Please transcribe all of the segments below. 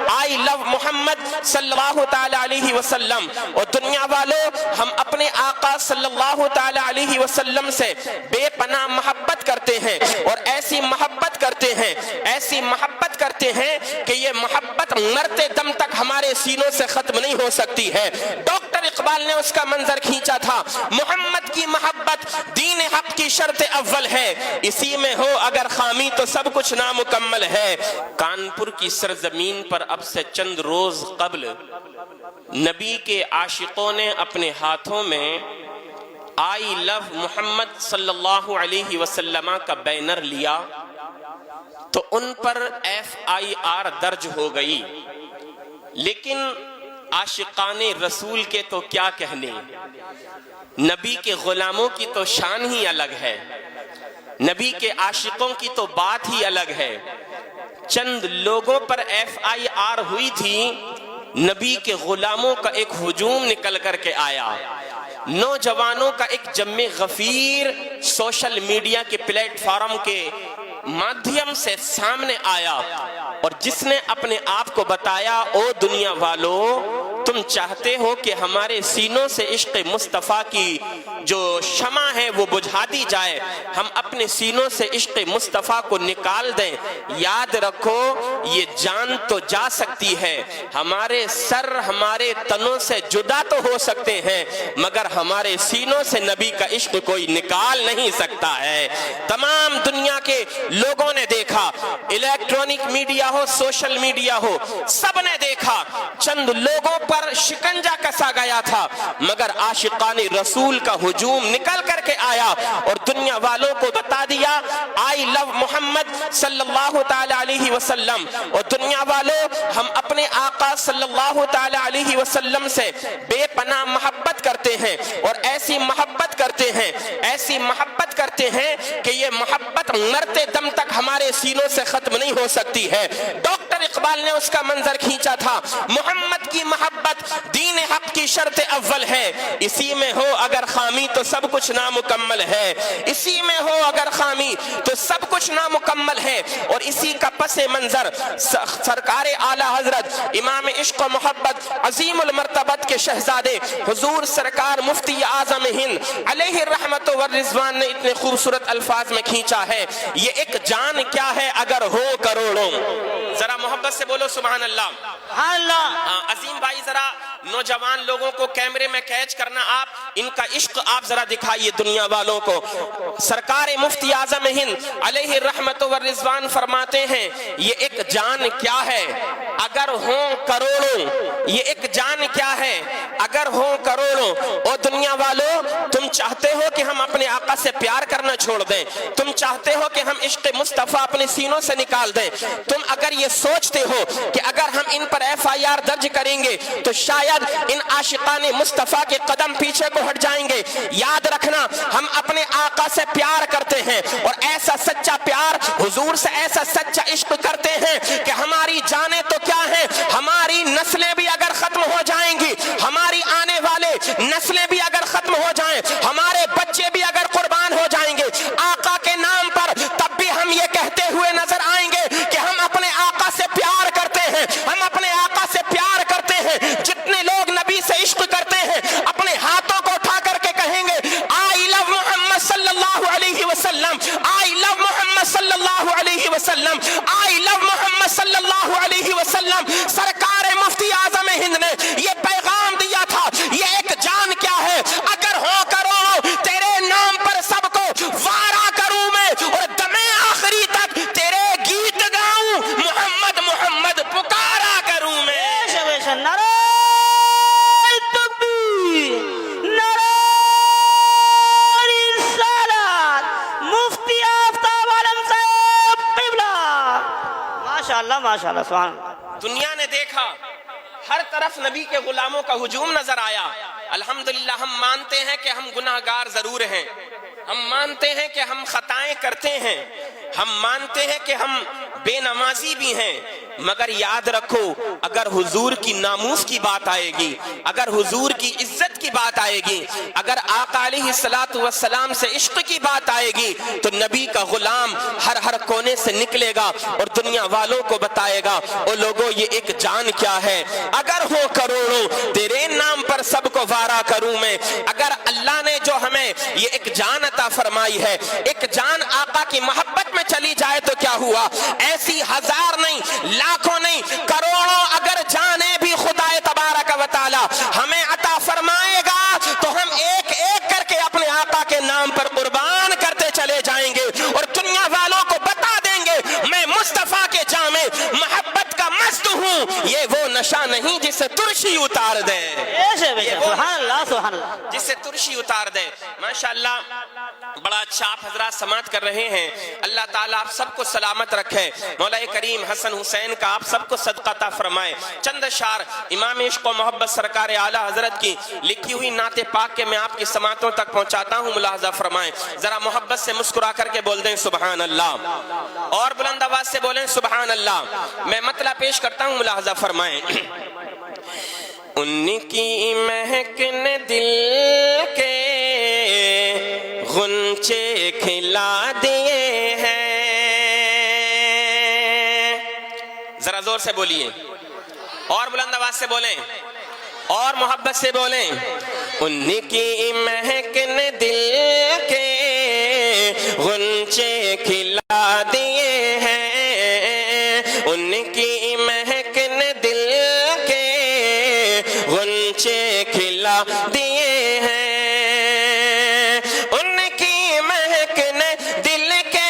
آئی لو محمد صلی اللہ تعالی علیہ وسلم۔ اور دنیا والوں، ہم اپنے آقا صلی اللہ تعالی علیہ وسلم سے بے پناہ محبت کرتے ہیں، اور ایسی محبت کرتے ہیں، ایسی محبت کرتے ہیں کہ یہ محبت مرتے دم تک ہمارے سینوں سے ختم نہیں ہو سکتی ہے۔ ڈاکٹر اقبال نے اس کا منظر کھینچا تھا، محمد کی محبت دین حق کی شرط اول ہے، اسی میں ہو اگر خامی تو سب کچھ نامکمل ہے۔ کانپور کی سرزمین پر اب سے چند روز قبل نبی کے عاشقوں نے اپنے ہاتھوں میں آئی لو محمد صلی اللہ علیہ وسلم کا بینر لیا تو ان پر FIR درج ہو گئی، لیکن عاشقان رسول کے تو کیا کہنے، نبی کے غلاموں کی تو شان ہی الگ ہے، نبی کے عاشقوں کی تو بات ہی الگ ہے۔ چند لوگوں پر FIR ہوئی تھی، نبی کے غلاموں کا ایک ہجوم نکل کر کے آیا، نوجوانوں کا ایک جم غفیر سوشل میڈیا کے پلیٹ فارم کے مادھیم سے سامنے آیا، اور جس نے اپنے آپ کو بتایا، او دنیا والوں، تم چاہتے ہو کہ ہمارے سینوں سے عشق مصطفیٰ کی جو شمع ہے وہ بجھا دی جائے، ہم اپنے سینوں سے عشق مصطفیٰ کو نکال دیں۔ یاد رکھو، یہ جان تو جا سکتی ہے، ہمارے سر ہمارے تنوں سے جدا تو ہو سکتے ہیں، مگر ہمارے سینوں سے نبی کا عشق کوئی نکال نہیں سکتا ہے۔ تمام دنیا کے لوگوں نے دیکھا، الیکٹرونک میڈیا ہو، سوشل میڈیا ہو، سب نے دیکھا، چند لوگوں پر شکنجہ کسا گیا تھا، مگر عاشقان رسول کا ہجوم نکل کر کے آیا اور دنیا والوں کو بتا دیا، آئی لو محمد صلی اللہ تعالی علیہ وسلم۔ اور دنیا والوں، ہم اپنے آقا صلی اللہ تعالی علیہ وسلم سے بے پناہ محبت کرتے ہیں، اور ایسی محبت کرتے ہیں، ایسی محبت کرتے ہیں کہ یہ محبت مرتے دم تک ہمارے سینوں سے ختم نہیں ہو سکتی ہے۔ ڈاکٹر اقبال نے اس کا منظر کھینچا تھا، محمد کی محبت دین حق کی شرط اول ہے، اسی میں ہو اگر خامی تو سب کچھ نامکمل ہے، اسی میں ہو اگر خامی تو سب کچھ نامکمل ہے۔ اور اسی کا پس منظر سرکار اعلی حضرت امام عشق و محبت عظیم المرتبت کے شہزادے حضور سرکار مفتی اعظم ہند علیہ الرحمت والرضوان نے اتنے خوبصورت الفاظ میں کھینچا ہے، یہ ایک جان کیا ہے اگر ہو کروڑوں۔ ذرا محبت سے بولو سبحان اللہ۔ عظیم بھائی، ذرا نوجوان لوگوں کو کیمرے میں کیچ کرنا، آپ ان کا عشق آپ ذرا دکھائیے دنیا والوں کو۔ سرکار مفتی اعظم ہند علیہ الرحمت والرضوان فرماتے ہیں، یہ ایک جان کیا ہے اگر ہوں کروڑوں، یہ ایک جان کیا ہے اگر ہوں کروڑوں۔ اور دنیا والوں، تم چاہتے ہو کہ ہم اپنے آقا سے پیار کرنا چھوڑ دیں، تم چاہتے ہو کہ ہم عشق مصطفیٰ اپنے سینوں سے نکال دیں، تم اگر یہ سوچتے ہو کہ اگر ہم ان پر FIR درج کریں گے تو شاید ان عاشقان مصطفیٰ کے قدم پیچھے کو ہٹ جائیں گے، یاد رکھنا، ہم اپنے آقا سے پیار کرتے ہیں، اور ایسا سچا پیار حضور سے، ایسا سچا عشق کرتے ہیں کہ ہماری جانیں تو کیا ہیں، ہماری نسلیں بھی اگر ختم ہو جائیں گی، ہماری آنے والے نسلیں بھی اگر ختم ہو جائیں، ہمارے بچے بھی اگر قربان ہو جائیں گے آقا کے نام پر، تب بھی ہم یہ کہتے ہوئے نظر آئیں گے کہ ہم اپنے آقا سے پیار کرتے ہیں، ہم اپنے آقا سے پیار کرتے ہیں۔ جتنے لوگ نبی سے عشق کرتے ہیں اپنے ہاتھوں کو اٹھا کر کے کہیں گے، آئی لو محمد صلی اللہ علیہ وسلم، آئی لو محمد صلی اللہ علیہ وسلم، آئی لو محمد صلی اللہ علیہ وسلم۔ سرکار مفتی اعظم ہند نے یہ پیغام دیا تھا، یہ ایک جان کیا ہے اگر ہو کرو، تیرے نام پر سب کو وارا کروں میں، اور دم آخری تک تیرے گیت گاؤں، محمد محمد پکارا کروں میں۔ نعرہ تکبیر، نعرہ رسالت، مفتی آفتاب عالم صاحب قبلہ۔ ماشاءاللہ ماشاءاللہ، سبحان اللہ۔ دنیا نے دیکھا، ہر طرف نبی کے غلاموں کا ہجوم نظر آیا۔ الحمدللہ، ہم مانتے ہیں کہ ہم گناہگار ضرور ہیں، ہم مانتے ہیں کہ ہم خطائیں کرتے ہیں، ہم مانتے ہیں کہ ہم بے نمازی بھی ہیں، مگر یاد رکھو اگر حضور کی ناموس کی بات آئے گی, اگر حضور کی عزت کی بات آئے گی, اگر آقا علیہ الصلوۃ والسلام سے عشق کی بات آئے گی تو نبی کا غلام ہر کونے سے نکلے گا اور دنیا والوں کو بتائے گا او لوگوں یہ ایک جان کیا ہے, اگر ہو کروڑوں تیرے نام پر سب کو وارا کروں میں. اگر اللہ نے جو ہمیں یہ ایک جان عطا فرمائی ہے, ایک جان آقا کی محبت میں چلی جائے تو کیا ہوا, ایسی ہزار نہیں, لاکھوں نہیں, کروڑوں اگر جانیں بھی خدا تبارک و تعالی ہمیں عطا فرمائے گا تو ہم ایک ایک کر کے اپنے آقا کے نام پر قربان کرتے چلے جائیں گے اور دنیا والوں کو بتا دیں گے میں مصطفیٰ کے جام محبت کا مست ہوں, یہ وہ نشہ نہیں جسے ترشی اتار دے, سبحان اللہ سبحان اللہ. جسے ترشی اتار دے. ماشاءاللہ بڑا اچھا آپ حضرات سماعت کر رہے ہیں. اللہ تعالیٰ آپ سب کو سلامت رکھے, مولا کریم حسن حسین کا آپ سب کو صدقہ عطا فرمائے. چند اشعار امام عشق و محبت سرکار اعلیٰ حضرت کی لکھی ہوئی نعت پاک کے میں آپ کی سماعتوں تک پہنچاتا ہوں, ملاحظہ فرمائیں. ذرا محبت سے مسکرا کر کے بول دیں سبحان اللہ, اور بلند آواز سے بولیں سبحان اللہ. میں مطلع پیش کرتا ہوں, ملاحظہ فرمائیں. ان کی مہک نے دل کے غنچے کھلا دیے ہیں, ذرا زور سے بولیے اور بلند آواز سے بولیں اور محبت سے بولیں. ان کی مہک نے دل کے غنچے کھلا دیے ہیں, ان کی مہک نے دل کے غنچے کھلا دیے ہیں, ان کی مہک نے دل کے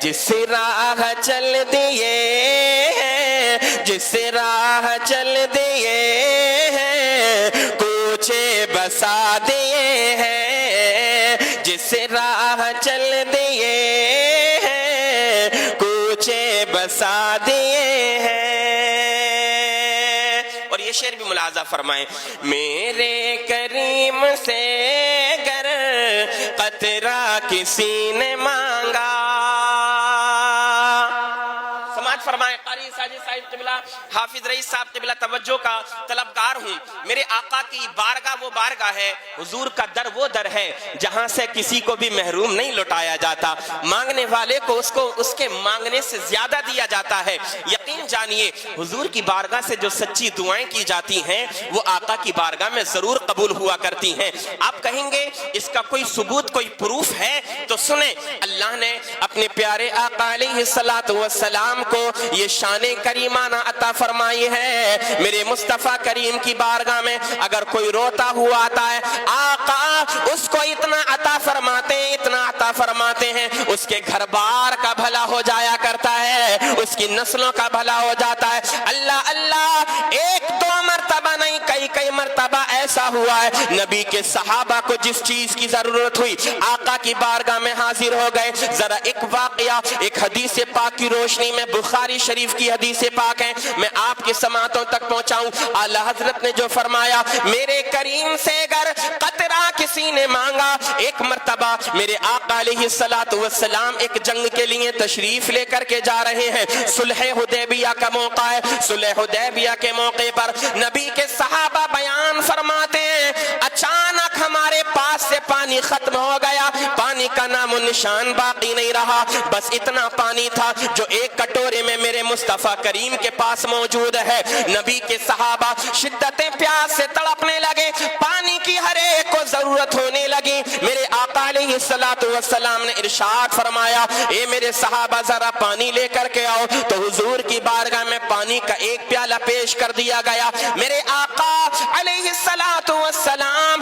جس راہ چل دیے ہیں, جس راہ چل دیے ہیں, کوچے بسا دیے ہیں, جس راہ چل دیے ہیں, کوچے بسا دیے ہیں. اور یہ شعر بھی ملاحظہ فرمائیں. میرے کریم سے گر قطرہ کسی نے مانگا, فرمائے قاری ساجد صاحب قبلہ, حافظ رئیس صاحب قبلہ توجہ کا طلبگار ہوں. میرے آقا کی بارگاہ وہ بارگاہ ہے, حضور کا در وہ در ہے جہاں سے کسی کو بھی محروم نہیں لٹایا جاتا, مانگنے والے کو اس کے مانگنے سے زیادہ دیا جاتا ہے. یقین جانیے حضور کی بارگاہ سے جو سچی دعائیں کی جاتی ہیں وہ آقا کی بارگاہ میں ضرور قبول ہوا کرتی ہیں. آپ کہیں گے اس کا کوئی ثبوت کوئی پروف ہے تو سنیں, اللہ نے اپنے پیارے آقا علیہ الصلوۃ والسلام کو یہ شان کریمانہ عطا فرمائی ہے. میرے مصطفیٰ کریم کی بارگاہ میں اگر کوئی روتا ہوا آتا ہے, آقا اس کو اتنا عطا فرماتے ہیں, اتنا عطا فرماتے ہیں, اس کے گھر بار کا بھلا ہو جایا کرتا ہے, اس کی نسلوں کا بھلا ہو جاتا ہے. اللہ اللہ, ایک دو مرتبہ نہیں کئی مرتبہ ایسا ہوا ہے نبی کے صحابہ کو جس چیز کی ضرورت ہوئی آقا کی بارگاہ میں حاضر ہو گئے. ذرا ایک واقعہ, ایک حدیث پاک کی روشنی میں, بخاری شریف کی حدیث پاک ہے, میں آپ کی سماعتوں تک پہنچاؤں. اعلیٰ حضرت نے جو فرمایا, میرے کریم سے اگر قطرہ کسی نے مانگا. ایک مرتبہ میرے آقا علیہ الصلوۃ والسلام ایک جنگ کے لیے تشریف لے کر کے جا رہے ہیں. صلح حدیبیہ کا موقع ہے. صلح حدیبیہ کے موقع پر نبی کے صحابہ بیان فرماتے ہیں, اچانک ہمارے پاس سے پانی ختم ہو گیا, پانی کا نام و نشان باقی نہیں رہا. بس اتنا پانی تھا جو ایک کٹورے میں میرے مصطفیٰ کریم کے پاس موجود ہے. نبی کے صحابہ شدت پیاس سے تڑپنے لگے, پانی کی ہر ایک کو ضرورت ہونے لگی. میرے آقا علیہ الصلوۃ والسلام نے ارشاد فرمایا, اے میرے صحابہ ذرا پانی لے کر کے آؤ. تو حضور کی بارگاہ میں پانی کا ایک پیالہ پیش کر دیا گیا. میرے آقا علیہ الصلوۃ والسلام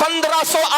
1500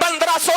1500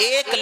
1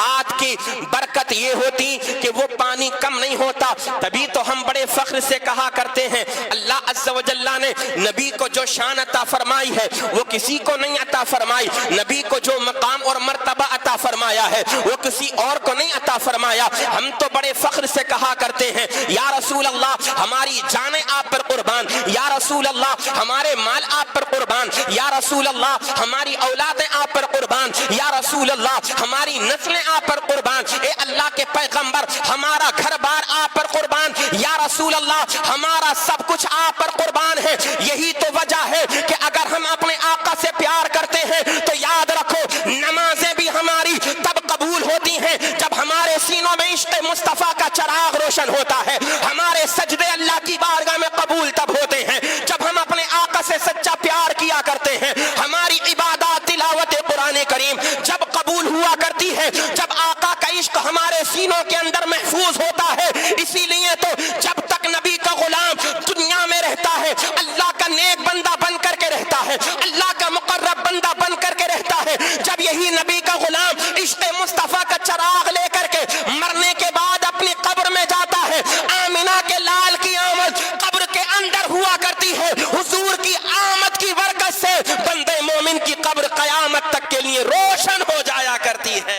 ہاتھ کی برکت یہ ہوتی کہ وہ پانی کم نہیں ہوتا. تبھی تو ہم بڑے فخر سے کہا کرتے ہیں اللہ عز و جل نے نبی کو جو شان عطا فرمائی ہے وہ کسی کو نہیں عطا فرمائی. نبی کو جو مقام اور مرتبہ عطا فرمایا ہے وہ کسی اور کو نہیں عطا فرمایا. ہم تو بڑے فخر سے کہا کرتے ہیں یا رسول اللہ ہماری جانیں آپ پر قربان, یا رسول اللہ ہمارے مال آپ پر قربان, یا رسول اللہ ہماری اولادیں آپ پر قربان, یا رسول اللہ ہماری نسلیں آپ پر قربان, اے اللہ کے پیغمبر ہمارا گھر بار آپ پر قربان, یا رسول اللہ ہمارا سب کچھ آپ پر قربان ہے. یہی تو وجہ ہے کہ اگر ہم اپنے آقا سے پیار کرتے ہیں تو یاد رکھو نمازیں بھی ہماری تب قبول ہوتی ہیں جب ہمارے سینوں میں عشق مصطفیٰ کا چراغ روشن ہوتا ہے. ہمارے سجدے اللہ کی بارگاہ میں قبول تب ہوتے ہیں جب ہم اپنے آقا سے سچا پیار کیا کرتے ہیں. ہماری عبادات تلاوت قرآن کریم جب قبول ہوا کرتی ہے جب آقا کا عشق ہمارے سینوں کے اندر محفوظ ہوتا ہے. اسی لیے تو جب تک نبی کا غلام دنیا میں رہتا ہے اللہ کا نیک بندہ بن کر کے رہتا ہے, اللہ کا مقرب بندہ بن کر کے رہتا ہے. جب یہی نبی کا غلام عشق مصطفیٰ کا چراغ لے کر کے مرنے کے بعد اپنی قبر میں جاتا ہے, آمنہ کے لال کی آمد قبر کے اندر ہوا کرتی ہے. حضور کی آمد کی برکت سے بندے مومن کی قبر قیامت تک کے لیے روشن ہو جایا کرتی ہے.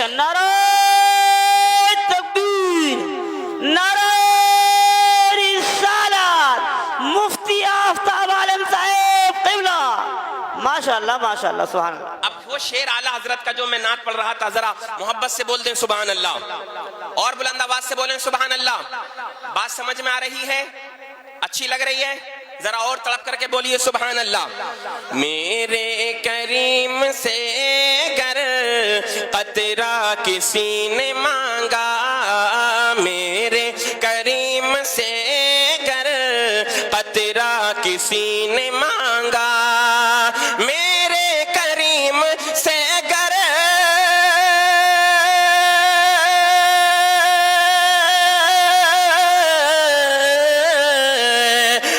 نعرہ تکبیر, نعرہ رسالت, مفتی آفتاب عالم صاحب قبلہ. ماشاءاللہ ماشاءاللہ سبحان اللہ. اب وہ شعر اعلیٰ حضرت کا جو میں نعت پڑھ رہا تھا ذرا محبت سے بول دیں سبحان اللہ, اور بلند آواز سے بولیں سبحان اللہ. بات سمجھ میں آ رہی ہے, اچھی لگ رہی ہے؟ ذرا اور تڑپ کر کے بولیے سبحان اللہ. میرے کریم سے گر قطرہ کسی نے مانگا, میرے کریم سے گر قطرہ کسی نے مانگا, میرے کریم سے گر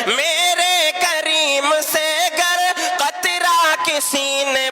میرے کریم سے گر قطرہ کسی نے